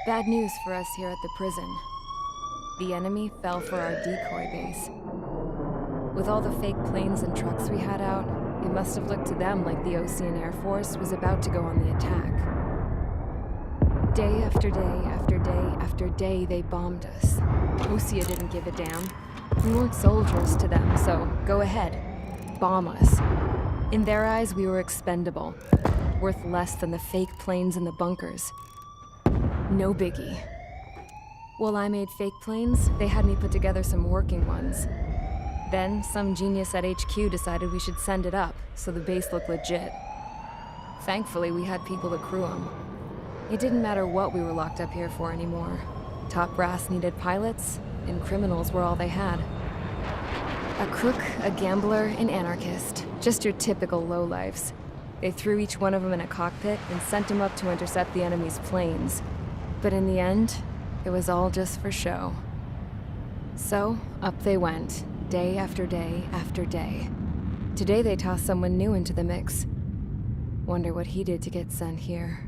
Bad news for us here at the prison. The enemy fell for our decoy base. With all the fake planes and trucks we had out, it must have looked to them like the Ocean Air Force was about to go on the attack. Day after day after day after day, they bombed us. Osea didn't give a damn. We weren't soldiers to them, so go ahead. Bomb us. In their eyes, we were expendable. Worth less than the fake planes in the bunkers. No biggie. While I made fake planes, they had me put together some working ones. Then, some genius at HQ decided we should send it up, so the base looked legit. Thankfully, we had people to crew them. It didn't matter what we were locked up here for anymore. Top brass needed pilots, and criminals were all they had. A crook, a gambler, an anarchist. Just your typical lowlifes. They threw each one of them in a cockpit and sent them up to intercept the enemy's planes. But in the end, it was all just for show. So, up they went, day after day after day. Today they tossed someone new into the mix. Wonder what he did to get sent here.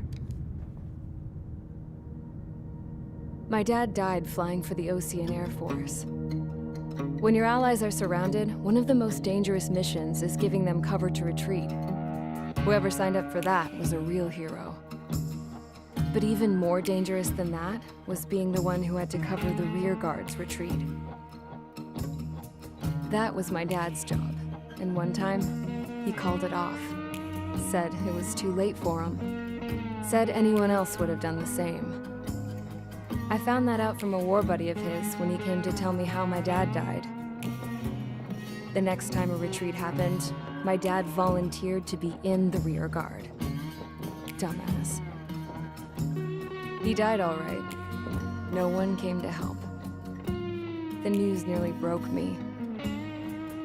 My dad died flying for the Ocean Air Force. When your allies are surrounded, one of the most dangerous missions is giving them cover to retreat. Whoever signed up for that was a real hero. But even more dangerous than that was being the one who had to cover the rear guard's retreat. That was my dad's job, and one time, he called it off. Said it was too late for him. Said anyone else would have done the same. I found that out from a war buddy of his when he came to tell me how my dad died. The next time a retreat happened, my dad volunteered to be in the rear guard. Dumbass. He died all right. No one came to help. The news nearly broke me.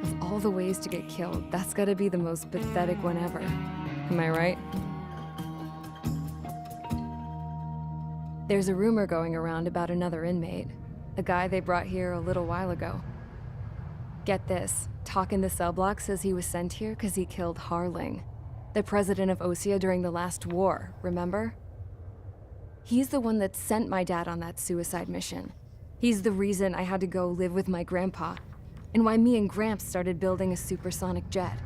Of all the ways to get killed, that's gotta be the most pathetic one ever. Am I right? There's a rumor going around about another inmate. A guy they brought here a little while ago. Get this, talk in the cell block says he was sent here because he killed Harling, the president of Osea during the last war, remember? He's the one that sent my dad on that suicide mission. He's the reason I had to go live with my grandpa, and why me and Gramps started building a supersonic jet.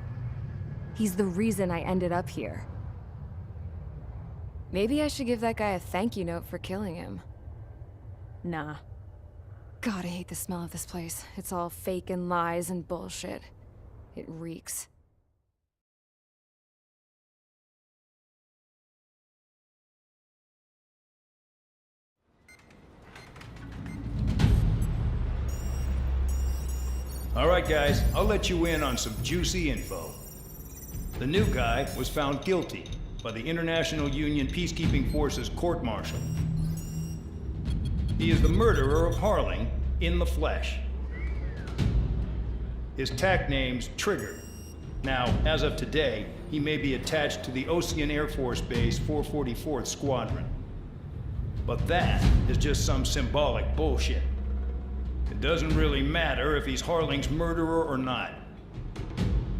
He's the reason I ended up here. Maybe I should give that guy a thank you note for killing him. Nah. God, I hate the smell of this place. It's all fake and lies and bullshit. It reeks. All right, guys, I'll let you in on some juicy info. The new guy was found guilty by the International Union Peacekeeping Forces court-martial. He is the murderer of Harling in the flesh. His TAC name's Trigger. Now, as of today, he may be attached to the Ocean Air Force Base 444th Squadron. But that is just some symbolic bullshit. It doesn't really matter if he's Harling's murderer or not.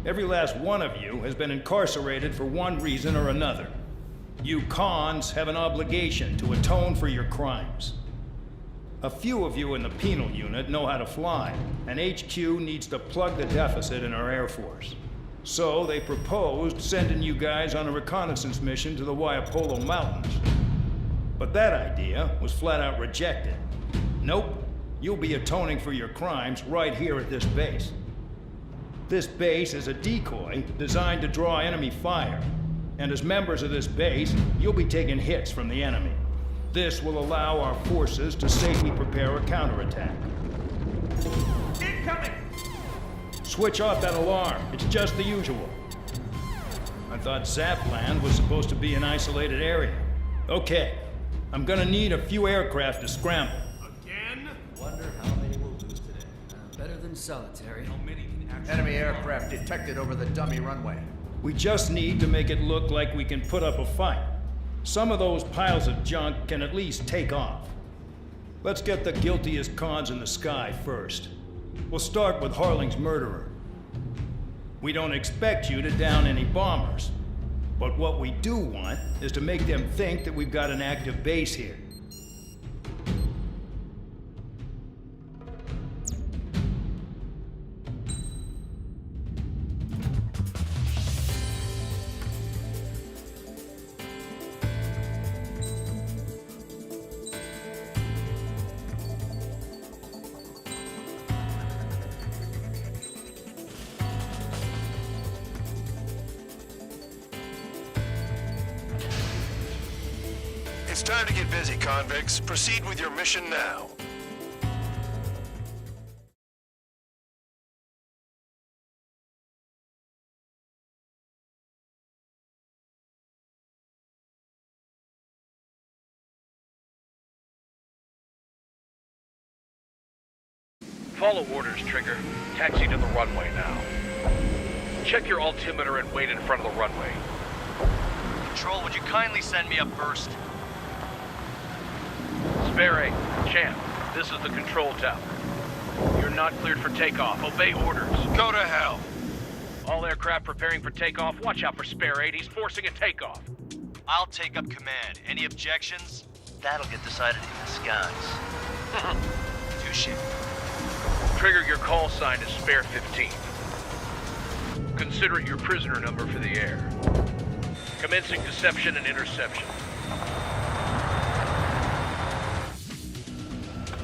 Every last one of you has been incarcerated for one reason or another. You cons have an obligation to atone for your crimes. A few of you in the penal unit know how to fly, and HQ needs to plug the deficit in our Air Force. So they proposed sending you guys on a reconnaissance mission to the Waiapolo Mountains. But that idea was flat out rejected. Nope, you'll be atoning for your crimes right here at this base. This base is a decoy designed to draw enemy fire. And as members of this base, you'll be taking hits from the enemy. This will allow our forces to safely prepare a counterattack. Incoming! Switch off that alarm. It's just the usual. I thought Zapland was supposed to be an isolated area. Okay, I'm gonna need a few aircraft to scramble. Again? Wonder how many we'll lose today. Better than solitary. How many can actually... Enemy aircraft detected over the dummy runway. We just need to make it look like we can put up a fight. Some of those piles of junk can at least take off. Let's get the guiltiest cons in the sky first. We'll start with Harling's murderer. We don't expect you to down any bombers. But what we do want is to make them think that we've got an active base here. It's time to get busy, convicts. Proceed with your mission now. Follow orders, Trigger. Taxi to the runway now. Check your altimeter and wait in front of the runway. Control, would you kindly send me up first? Spare 8, Champ, this is the control tower. You're not cleared for takeoff. Obey orders. Go to hell. All aircraft preparing for takeoff. Watch out for Spare 8. He's forcing a takeoff. I'll take up command. Any objections? That'll get decided in the skies. Touche. Trigger, your call sign is Spare 15. Consider it your prisoner number for the air. Commencing deception and interception.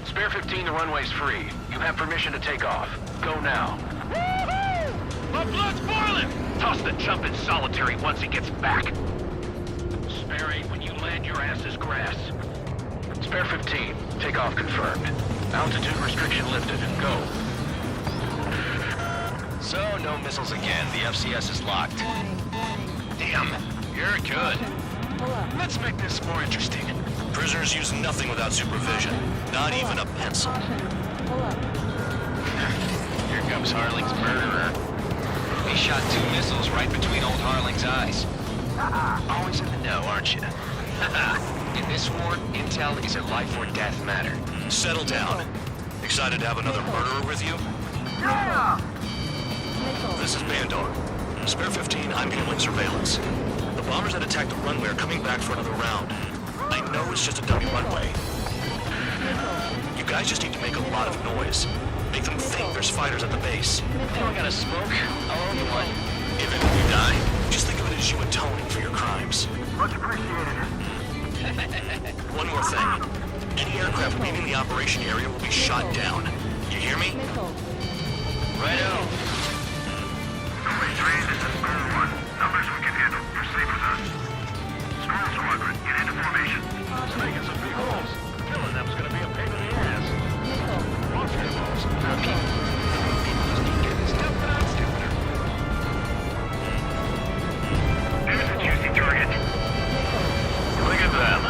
Spare 15, the runway's free. You have permission to take off. Go now. Woohoo! My blood's boiling! Toss the chump in solitary once he gets back. Spare 8, when you land, your ass is grass. Spare 15, takeoff confirmed. Altitude restriction lifted and go. So, no missiles again. The FCS is locked. Damn, you're good. Let's make this more interesting. Prisoners use nothing without supervision. Not even a pencil. Here comes Harling's murderer. He shot 2 missiles right between old Harling's eyes. Always in the know, aren't you? In this war, intel is a life or death matter. Settle down. Excited to have another murderer with you? This is Bandar. Spare 15, I'm handling surveillance. The bombers that attacked the runway are coming back for another round. I know it's just a dummy runway. You guys just need to make a lot of noise. Make them think there's fighters at the base. You got a smoke? I'll own you one. Even if you die, just think of it as you atoning for your crimes. Much appreciated. One more thing. Any aircraft leaving the operation area will be shot down. You hear me? Righto. Number 3, this is Skull 1. Numbers we can handle. Proceed with us. Skull Squadron, get into formation. Making some big holes. Killing them's gonna be a pain in the ass. Monster balls. There's a juicy target. Look at them.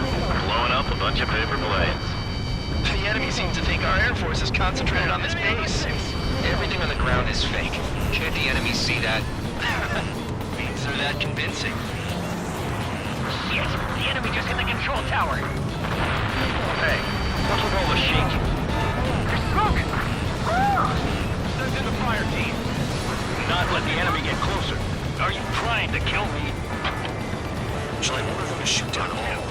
Blowing up a bunch of paper planes. The enemy seems to think our Air Force is concentrated on this base. Everything on the ground is fake. Can't the enemy see that? Means they're that convincing. Yes, the enemy just hit the control tower. Hey, what's with all the shaking? There's smoke! Send in the fire team. Do not let the enemy get closer. Are you trying to kill me? Shall I order them to shoot down all?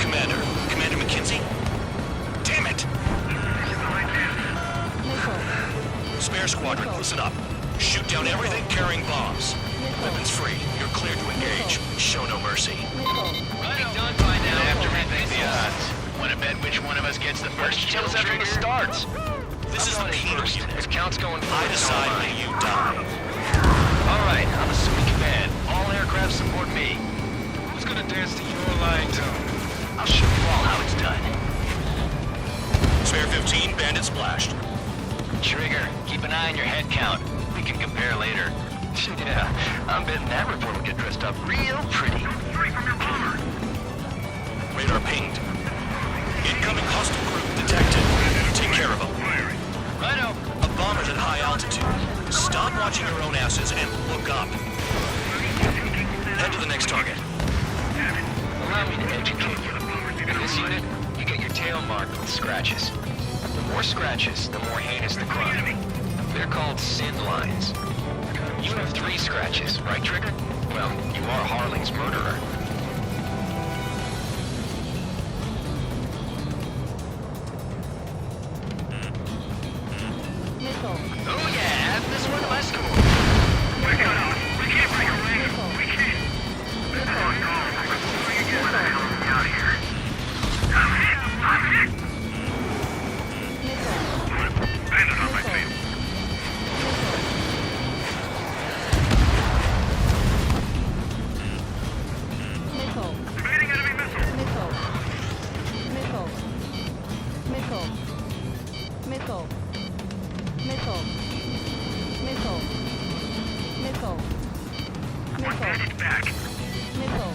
Commander McKenzie? Damn it! Spare squadron, listen up. Shoot down everything carrying bombs. Weapons free. You're cleared to engage. Show no mercy. Right done by now. Have to rethink the odds. Want to bet which one of us gets the first Tell us after the starts. This is the penal If unit. count's going I forward, decide so am when you die. All right, I'm assuming command. All aircraft support me. Who's gonna dance to your line tone? I'll show you all how it's done. Spare 15, bandit splashed. Trigger, keep an eye on your head count. We can compare later. Yeah, I'm betting that report will get dressed up real pretty. Straight from your bomber. Radar pinged. Incoming hostile group detected. Take care of them. Righto. A bomber's at high altitude. Stop watching your own asses and look up. Head to the next target. Allow me to educate you. In this unit, you get your tail marked with scratches. The more scratches, the more heinous the crime. They're called sin lines. You have 3 scratches, right, Trigger? Well, you are Harling's murderer. Oh yeah, add this one to my score. We can't break away. We can't. This is on call. Before you get the hell out of here. I'm hit. Bandit on my tail. Missile. Missile. Missile. Missile. One bandit back. Missile.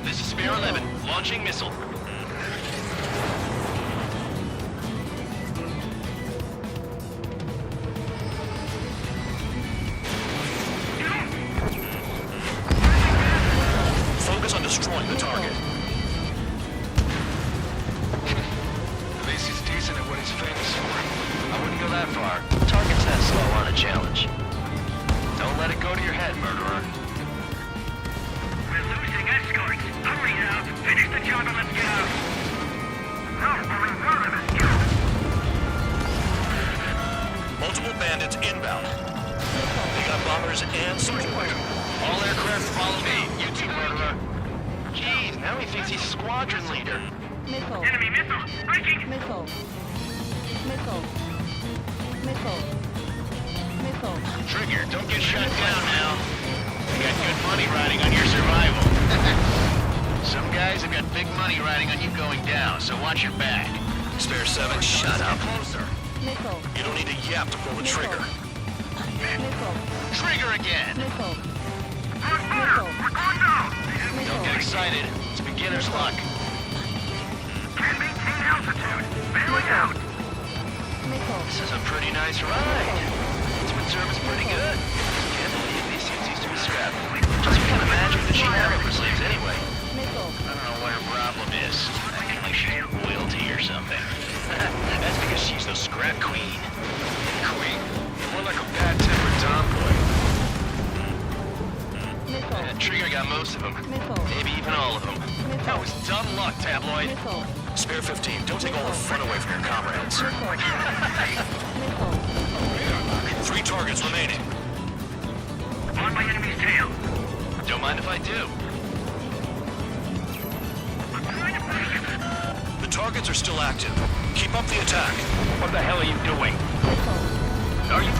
This is Spare 11, launching missile. Focus on destroying the target. At least he's decent at what he's famous for. I wouldn't go that far. Target's that slow on a challenge. Don't let it go to your head, murderer. We're losing escorts. Hurry now. Finish the job and let's get out. No, only one of us killed. Multiple bandits inbound. They got bombers and sergeant. All aircraft follow me. You too, murderer. Jeez, now he thinks he's squadron leader. Missile. Enemy missile. Breaking. Missile. Missile. Missile. Missile. Trigger, don't get shut down now. You got good money riding on your survival. Some guys have got big money riding on you going down, so watch your back. Spare 7, shut up. Closer. Missile. You don't need a yap to pull the trigger. Missile. Trigger again. Missile. On fire. We're going down. Don't get excited. It's beginner's luck. Can't maintain altitude. Bailing out. Missile. This is a pretty nice ride. Instrument service pretty good. Can't believe these things used to be scrapped. Just can't imagine that she had it for slaves anyway. Missile. I don't know what her problem is. Acting like she's royalty or something. That's because she's the scrap queen. Queen? More like a bad-tempered tomboy. Missile. Trigger got most of them. Missile. Maybe even all of them. That was dumb luck, tabloid. Missile. Spare 15, don't take all the fun away from your comrades. Missile. 3 targets remaining. On my enemy's tail. Don't mind if I do. I'm trying to break it. The targets are still active. Keep up the attack. What the hell are you doing? Are you...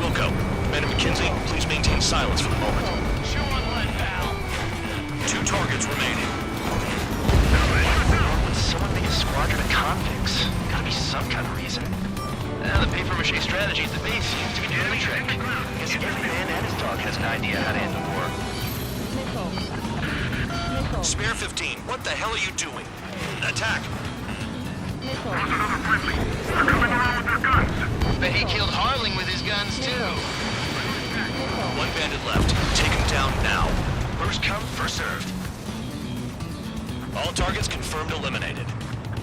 Wilco, Men and McKinsey, please maintain silence for the moment. Chew on lead, pal. 2 targets remaining. Would someone make a squadron of convicts? Gotta be some kind of reason. The paper-mache strategy at the base seems to be doing the trick. Guess every man and his dog has an idea how to end the war. Missile. Missile. Spare 15, what the hell are you doing? Attack! Missile. Those another friendly. They're coming around with their guns. Bet he killed Harling with his guns, too. 1 bandit left. Take him down now. First come, first served. All targets confirmed eliminated.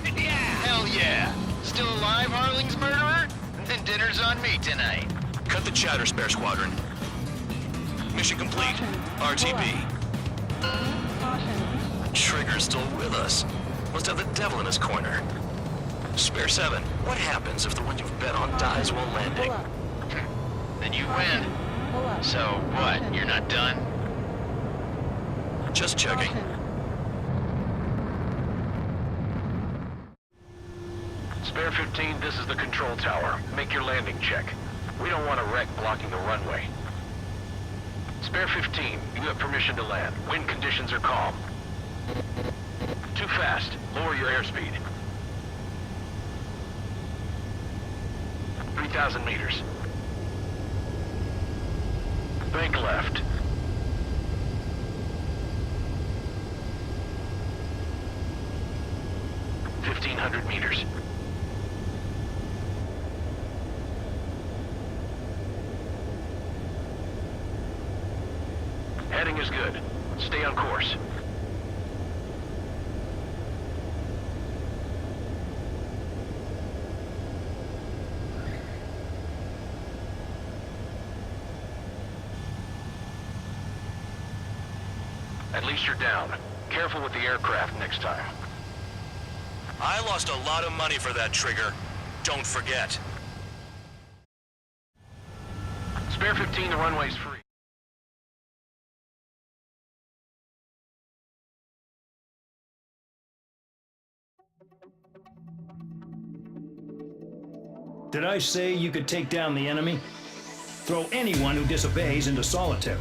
Yeah! Hell yeah! Still alive, Harling's murderer? Then dinner's on me tonight. Cut the chatter, Spare Squadron. Mission complete. RTB. Trigger's still with us. Must have the devil in his corner. Spare 7, what happens if the one you've bet on dies while landing? Then you win. So what? You're not done? Just checking. Spare 15, this is the control tower. Make your landing check. We don't want a wreck blocking the runway. Spare 15, you have permission to land. Wind conditions are calm. Too fast. Lower your airspeed. 3,000 meters. Bank left. 1,500 meters. Heading is good. Stay on course. At least you're down. Careful with the aircraft next time. I lost a lot of money for that trigger. Don't forget. Spare 15, the runway's free. Did I say you could take down the enemy? Throw anyone who disobeys into solitary.